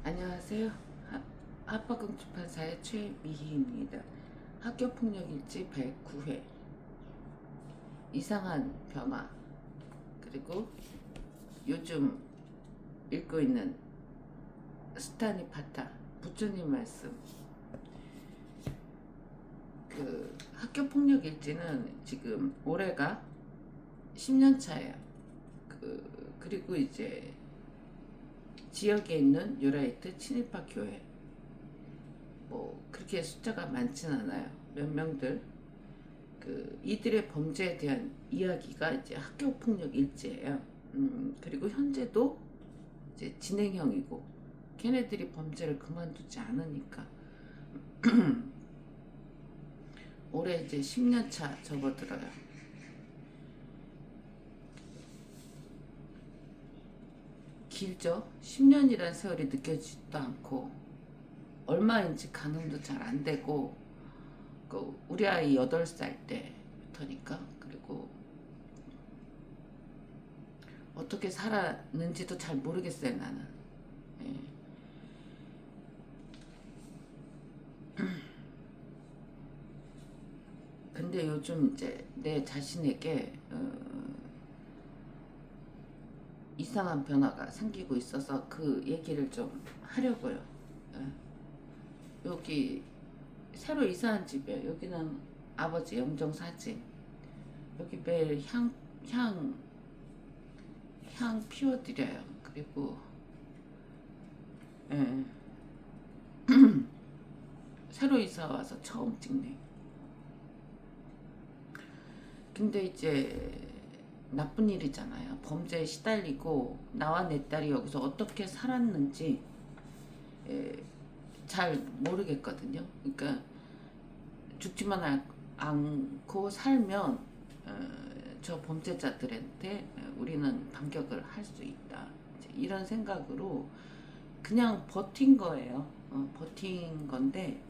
안녕하세요. 합법금주판사의 최미희입니다. 학교폭력일지 109회 이상한 변화, 그리고 요즘 읽고 있는 스타니파타 부처님 말씀. 그 학교폭력일지는 지금 올해가 10년 차예요. 그리고 이제 지역에 있는 유라이트 친일파 교회, 뭐 그렇게 숫자가 많진 않아요. 몇 명들. 이들의 범죄에 대한 이야기가 이제 학교 폭력 일지예요. 그리고 현재도 이제 진행형이고, 걔네들이 범죄를 그만두지 않으니까 올해 이제 10년 차 접어들어요. 길죠? 10년이란 세월이 느껴지지도 않고, 얼마인지 가늠도 잘 안 되고, 우리 아이 8살 때부터니까. 그리고 어떻게 살았는지도 잘 모르겠어요, 나는. 예. 근데 요즘 이제 내 자신에게 이상한 변화가 생기고 있어서 그 얘기를 좀 하려고요. 예. 여기 새로 이사한 집에, 여기는 아버지 영정 사진. 여기 매일 향 피워드려요. 그리고 예, 새로 이사 와서 처음 찍네. 근데 이제 나쁜 일이잖아요. 범죄에 시달리고 나와 내 딸이 여기서 어떻게 살았는지 잘 모르겠거든요. 그러니까 죽지만 않고 살면 저 범죄자들한테 우리는 반격을 할 수 있다. 이런 생각으로 그냥 버틴 거예요. 버틴 건데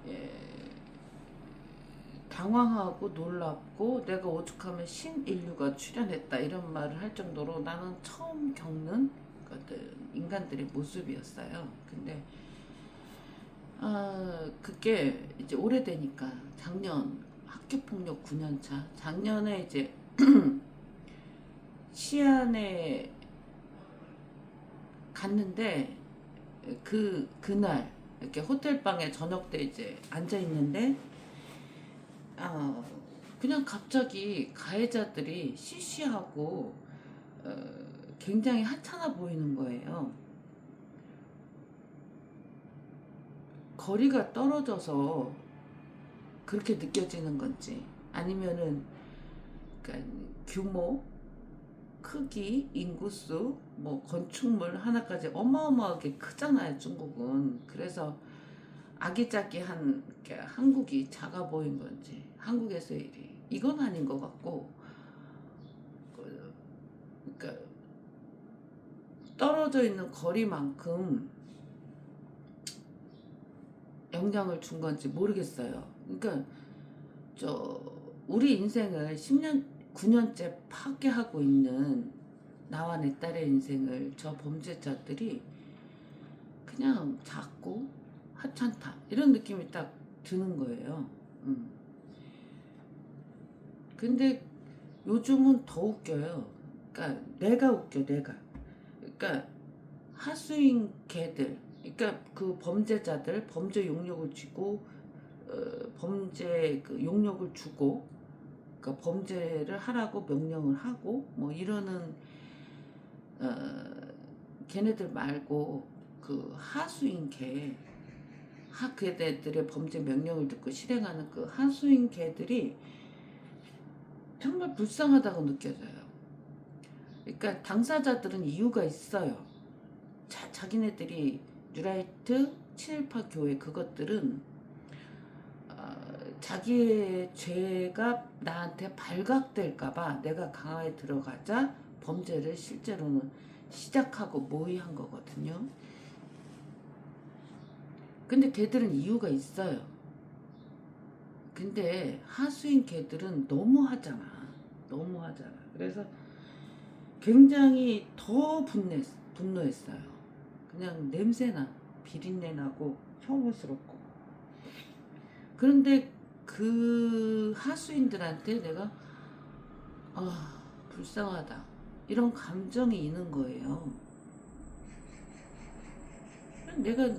예, 당황하고 놀랍고, 내가 오죽하면 신인류가 출현했다 이런 말을 할 정도로 나는 처음 겪는 인간들의 모습이었어요. 근데 그게 이제 오래되니까, 작년 학교폭력 9년차, 작년에 이제 시안에 갔는데, 그날 이렇게 호텔방에 저녁 때 이제 앉아 있는데 그냥 갑자기 가해자들이 시시하고 굉장히 하찮아 보이는 거예요. 거리가 떨어져서 그렇게 느껴지는 건지, 아니면은 그러니까 규모, 크기, 인구수, 뭐 건축물 하나까지 어마어마하게 크잖아요, 중국은. 그래서 아기자기한 한국이 작아 보인 건지, 한국에서의 일이 이건 아닌 것 같고, 그러니까 떨어져 있는 거리만큼 영향을 준 건지 모르겠어요. 그러니까 우리 인생을 10년 9년째 파괴하고 있는 나와 내 딸의 인생을 저 범죄자들이 그냥 작고 하찮다 이런 느낌이 딱 드는 거예요. 근데 요즘은 더 웃겨요. 그러니까 내가 웃겨, 내가. 그러니까 하수인 개들, 그러니까 그 범죄자들, 범죄 용역을 쥐고 범죄 그 용역을 주고, 그러니까 범죄를 하라고 명령을 하고 뭐 이러는 걔네들 말고, 그 하수인 걔들의 범죄 명령을 듣고 실행하는 그 하수인 개들이 정말 불쌍하다고 느껴져요. 그러니까 당사자들은 이유가 있어요. 자기네들이 뉴라이트 친일파 교회, 그것들은 자기의 죄가 나한테 발각될까봐 내가 강화에 들어가자 범죄를 실제로는 시작하고 모의한 거거든요. 근데 걔들은 이유가 있어요. 근데 하수인 걔들은 너무하잖아. 그래서 굉장히 더 분노했어요. 그냥 냄새나. 비린내 나고 혐오스럽고. 그런데 그 하수인들한테 내가 불쌍하다 이런 감정이 있는 거예요. 내가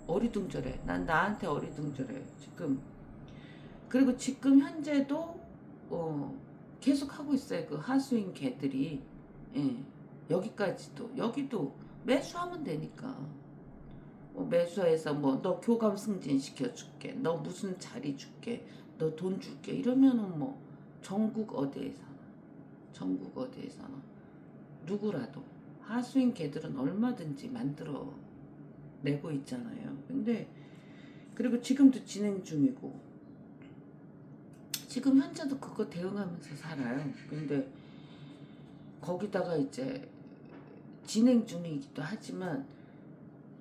어리둥절해. 난 나한테 어리둥절해 지금. 그리고 지금 현재도 계속 하고 있어요. 그 하수인 개들이. 예. 여기도 매수하면 되니까. 매수해서 너 교감 승진 시켜줄게. 너 무슨 자리 줄게. 너 돈 줄게. 이러면은 전국 어디에서나 누구라도 하수인 개들은 얼마든지 만들어 내고 있잖아요. 근데 그리고 지금도 진행 중이고 지금 현재도 그거 대응하면서 살아요. 근데 거기다가 이제 진행 중이기도 하지만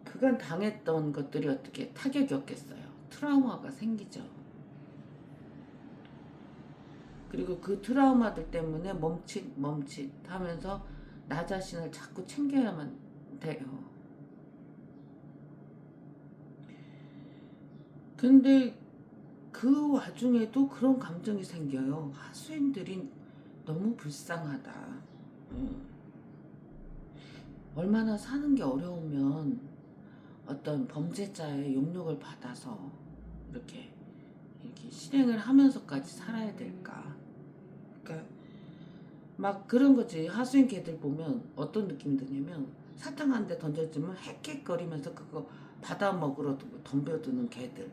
그간 당했던 것들이 어떻게 타격이 없겠어요. 트라우마가 생기죠. 그리고 그 트라우마들 때문에 멈칫 하면서 나 자신을 자꾸 챙겨야만 돼요. 근데 그 와중에도 그런 감정이 생겨요. 하수인들이 너무 불쌍하다. 얼마나 사는 게 어려우면 어떤 범죄자의 용역을 받아서 이렇게 실행을 하면서까지 살아야 될까. 그러니까 막 그런 거지. 하수인 개들 보면 어떤 느낌이 드냐면 사탕 한 대 던져주면 헥헥거리면서 그거 받아 먹으러 덤벼드는 개들.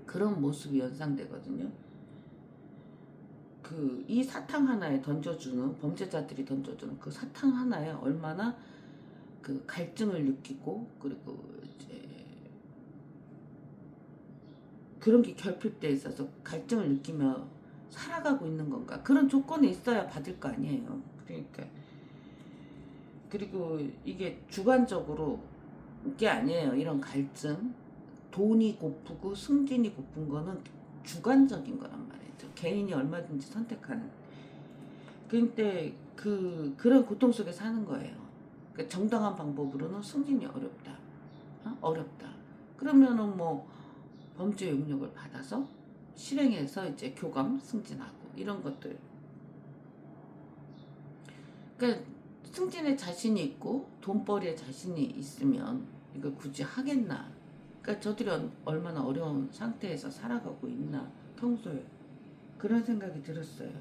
그런 모습이 연상되거든요. 이 사탕 하나에 던져주는 범죄자들이 던져주는 그 사탕 하나에 얼마나 그 갈증을 느끼고 그리고 이제 그런 게 결핍돼 있어서 갈증을 느끼며 살아가고 있는 건가. 그런 조건이 있어야 받을 거 아니에요. 그러니까 그리고 이게 주관적으로 게 아니에요. 이런 갈증, 돈이 고프고 승진이 고픈 거는 주관적인 거란 말이죠. 개인이 얼마든지 선택하는. 근데 그런 고통 속에 사는 거예요. 정당한 방법으로는 승진이 어렵다. 어렵다. 그러면은 범죄 용역을 받아서 실행해서 이제 교감 승진하고 이런 것들. 그러니까 승진에 자신이 있고 돈벌이에 자신이 있으면 이걸 굳이 하겠나. 그러니까 저들이 얼마나 어려운 상태에서 살아가고 있나 평소에 그런 생각이 들었어요.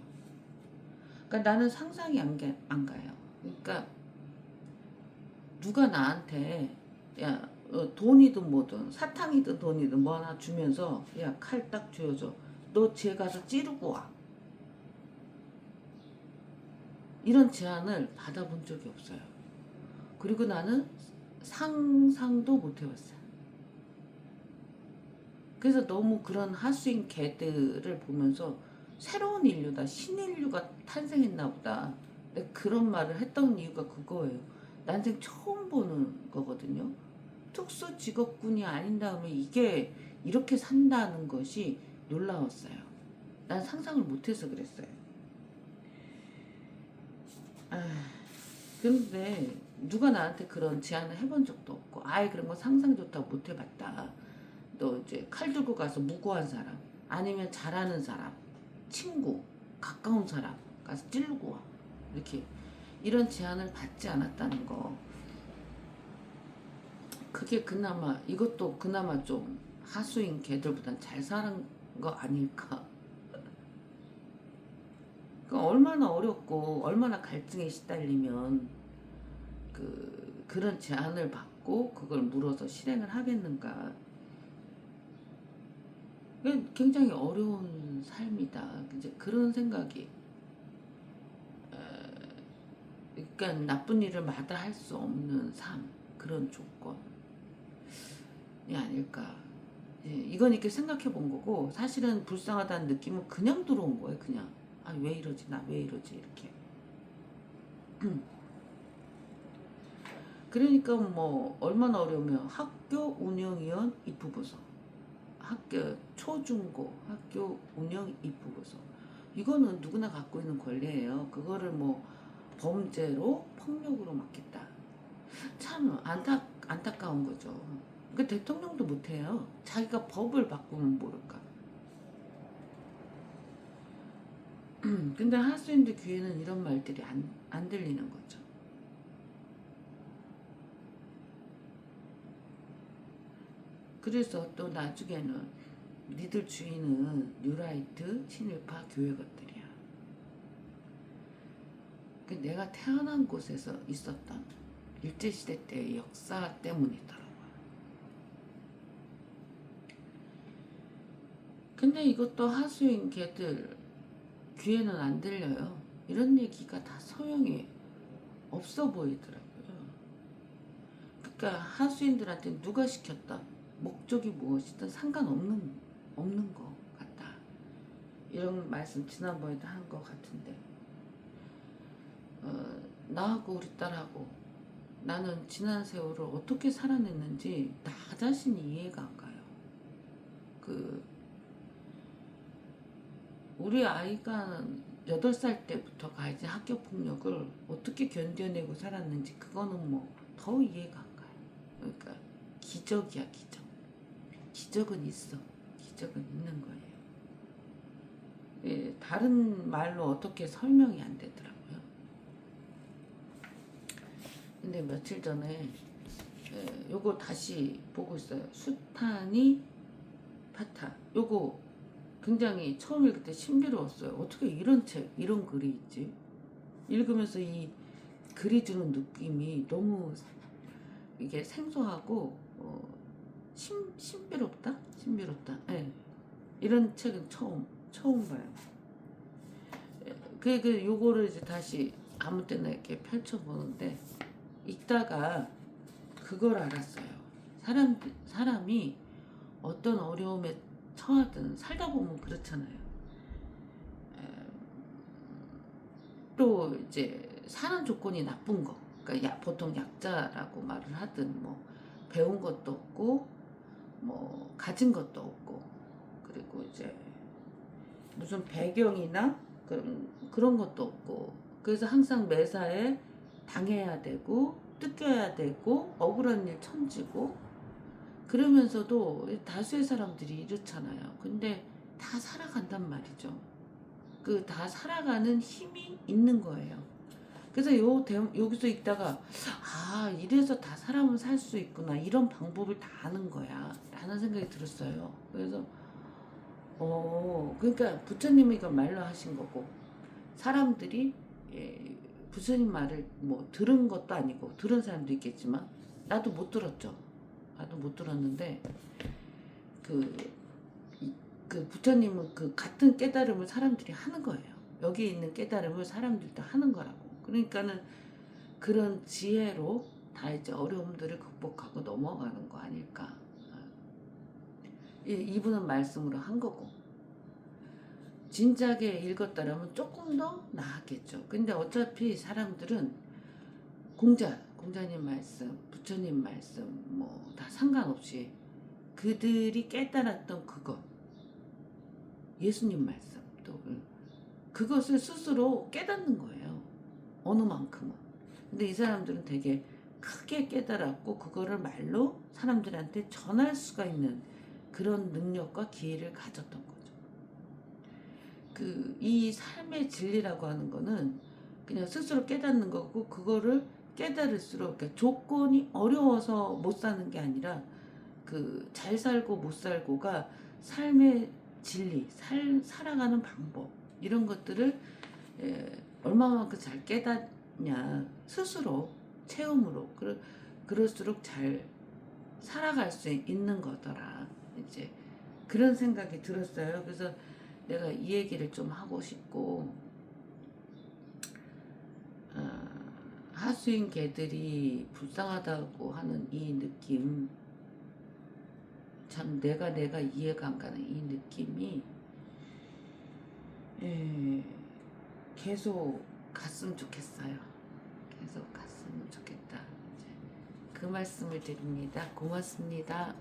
그러니까 나는 상상이 안 가요. 그러니까 누가 나한테 야 돈이든 뭐든 사탕이든 돈이든 뭐 하나 주면서 야 칼 딱 쥐어줘. 너 쟤 가서 찌르고 와. 이런 제안을 받아본 적이 없어요. 그리고 나는 상상도 못 해봤어요. 그래서 너무 그런 하수인 개들을 보면서 새로운 인류다. 신인류가 탄생했나 보다. 그런 말을 했던 이유가 그거예요. 난생 처음 보는 거거든요. 특수 직업군이 아닌 다음에 이게 이렇게 산다는 것이 놀라웠어요. 난 상상을 못해서 그랬어요. 근데 누가 나한테 그런 제안을 해본 적도 없고 아예 그런 거 상상조차 못 해봤다. 너 이제 칼 들고 가서 무고한 사람 아니면 잘하는 사람 친구 가까운 사람 가서 찌르고 와. 이렇게 이런 제안을 받지 않았다는 거. 그게 이것도 그나마 좀 하수인 개들보단 잘 사는 거 아닐까. 얼마나 어렵고 얼마나 갈증에 시달리면 그런 제안을 받고 그걸 물어서 실행을 하겠는가. 굉장히 어려운 삶이다. 이제 그런 생각이. 그러니까 나쁜 일을 마다할 수 없는 삶, 그런 조건이 아닐까. 이건 이렇게 생각해 본 거고 사실은 불쌍하다는 느낌은 그냥 들어온 거예요. 그냥 왜 이러지 나 왜 이러지 이렇게. 그러니까 얼마나 어려우면 학교 운영위원 입후보서, 학교 초중고 학교 운영 입후보서 이거는 누구나 갖고 있는 권리예요. 그거를 범죄로 폭력으로 막겠다. 참 안타까운 거죠. 그 대통령도 못해요. 자기가 법을 바꾸면 모를까. 근데 하수인들 귀에는 이런 말들이 안 들리는 거죠. 그래서 또 나중에는 니들 주인은 뉴라이트 친일파 교회 것들이야. 내가 태어난 곳에서 있었던 일제시대 때의 역사 때문이더라고요. 근데 이것도 하수인 걔들 귀에는 안 들려요. 이런 얘기가 다 소용이 없어 보이더라고요. 그러니까 하수인들한테 누가 시켰던 목적이 무엇이든 없는 것 같다. 이런 말씀 지난번에도 한 것 같은데, 나하고 우리 딸하고 나는 지난 세월을 어떻게 살아냈는지 나 자신이 이해가 안 가요. 우리 아이가 8살 때부터가 이제 학교 폭력을 어떻게 견뎌내고 살았는지 그거는 뭐 더 이해가 안 가요. 그러니까 기적이야, 기적. 기적은 있어. 기적은 있는 거예요. 예, 다른 말로 어떻게 설명이 안 되더라고요. 근데 며칠 전에 요거 다시 보고 있어요. 수타니 파타. 요거 굉장히 처음 읽을 때 신비로웠어요. 어떻게 이런 책, 이런 글이 있지? 읽으면서 이 글이 주는 느낌이 너무 이게 생소하고 신비롭다? 신비롭다. 네. 이런 책은 처음 봐요. 요거를 이제 다시 아무 때나 이렇게 펼쳐보는데 읽다가 그걸 알았어요. 사람이 어떤 어려움에 처하든 살다 보면 그렇잖아요. 또 이제 사는 조건이 나쁜 거, 그러니까 보통 약자라고 말을 하든 뭐 배운 것도 없고 뭐 가진 것도 없고 그리고 이제 무슨 배경이나 그런 것도 없고 그래서 항상 매사에 당해야 되고 뜯겨야 되고 억울한 일 천지고 그러면서도 다수의 사람들이 이렇잖아요. 근데 다 살아간단 말이죠. 다 살아가는 힘이 있는 거예요. 그래서 여기서 있다가 이래서 다 사람은 살 수 있구나, 이런 방법을 다 아는 거야 라는 생각이 들었어요. 그래서 그러니까 부처님이 이거 말로 하신 거고 사람들이 부처님 말을 뭐 들은 것도 아니고 들은 사람도 있겠지만 나도 못 들었죠. 나도 못 들었는데 부처님은 그 같은 깨달음을 사람들이 하는 거예요. 여기 있는 깨달음을 사람들도 하는 거라고. 그러니까는 그런 지혜로 다 이제 어려움들을 극복하고 넘어가는 거 아닐까. 이분은 말씀으로 한 거고. 진작에 읽었다라면 조금 더 나았겠죠. 근데 어차피 사람들은 공자님 말씀, 부처님 말씀, 뭐 다 상관없이 그들이 깨달았던 그것, 예수님 말씀, 또 그것을 스스로 깨닫는 거예요. 어느 만큼은. 근데 이 사람들은 되게 크게 깨달았고 그거를 말로 사람들한테 전할 수가 있는 그런 능력과 기회를 가졌던 거죠. 이 삶의 진리라고 하는 거는 그냥 스스로 깨닫는 거고 그거를 깨달을수록 그러니까 조건이 어려워서 못 사는 게 아니라 잘 살고 못 살고가 삶의 진리, 살아가는 방법 이런 것들을 얼마만큼 잘 깨닫냐 스스로 체험으로 그럴수록 잘 살아갈 수 있는 거더라. 이제 그런 생각이 들었어요. 그래서 내가 이 얘기를 좀 하고 싶고 하수인 개들이 불쌍하다고 하는 이 느낌 참 내가 이해가 안 가는 이 느낌이 계속 갔으면 좋겠어요. 계속 갔으면 좋겠다. 그 말씀을 드립니다. 고맙습니다.